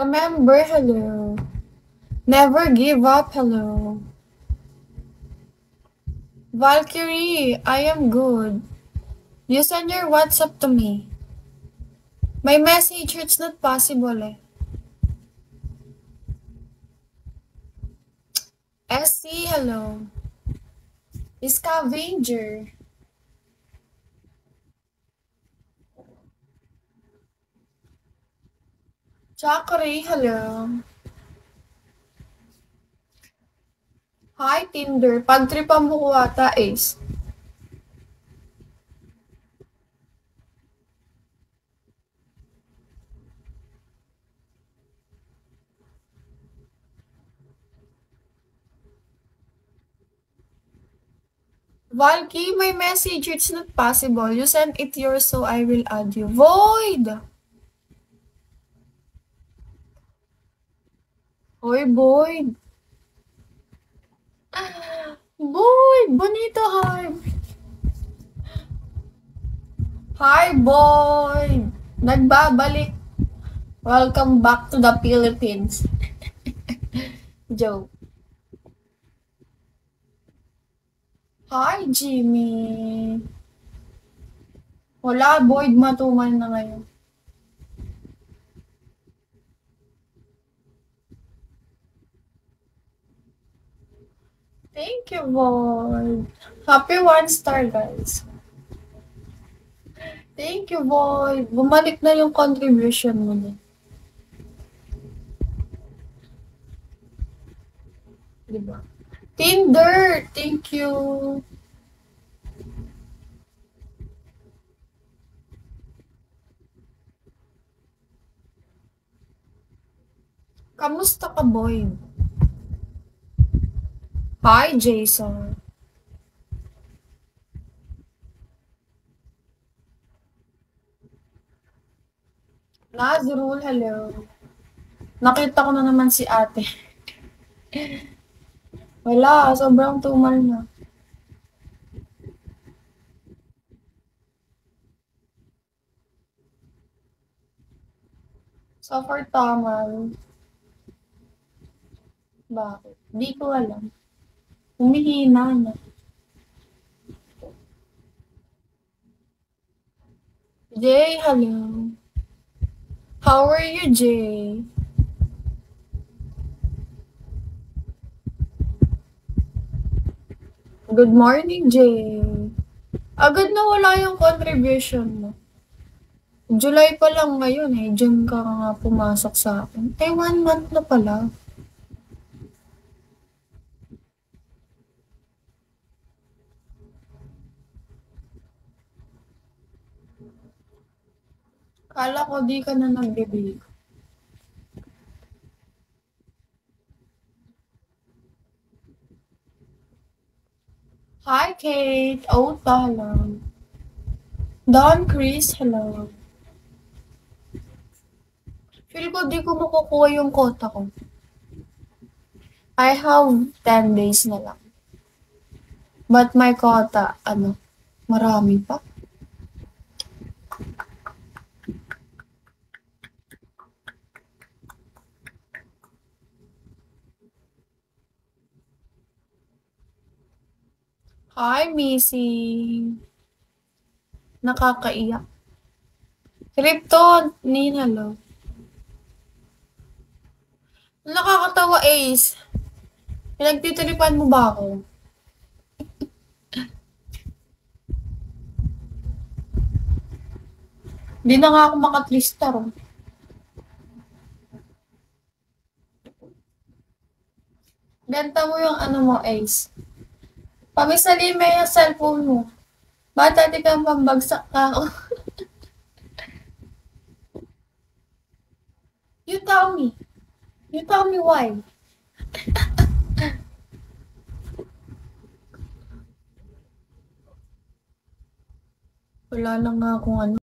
Remember, hello. Never give up, hello. Valkyrie, I am good. You send your WhatsApp to me. My message, it's not possible eh. SC, hello. Scavenger. Chakri, hello. Hi, Tinder. Pagtripan mo ko ata, Ace. Valky, my message, it's not possible. You send it yours so I will add you. Void! Hoy, Void. Void! Bonito, hi! Hi, Void! Nagbabalik. Welcome back to the Philippines. Joke. Hi, Jimmy. Wala, Void, matumal na ngayon. Thank you, Void. Happy 1 star, guys. Thank you, Void. Bumalik na yung contribution mo na. Diba? Tinder, thank you. Kamusta ka, boy? Hi, Jason. Nazrul, hello. Nakita ko na naman si ate. Wala, sobrang tumal na. So far, tamal. Bakit? Di ko alam. Humihina na. Jay, hello. How are you, Jay? Good morning, Jay. Agad na wala yung contribution mo. July pa lang ngayon eh. June ka nga pumasok sa akin. 1 month na pala. Kala ko di ka na nagbibig. Hi, Kate. Ota, hello. Don Chris, hello. Feel ko di ko makukuha yung quota ko. I have 10 days na lang. But my quota, marami pa. Hi, Missy. Nakakaiyak. Krypton, hello. Nakakatawa, Ace. Pinagtitiripan mo ba ako? Di na nga ako makatlistar. Benta mo yung mo, Ace. Pamisali mo yung cellphone mo. Bata di kang pambagsak ka. You tell me. You tell me why. Wala na nga akong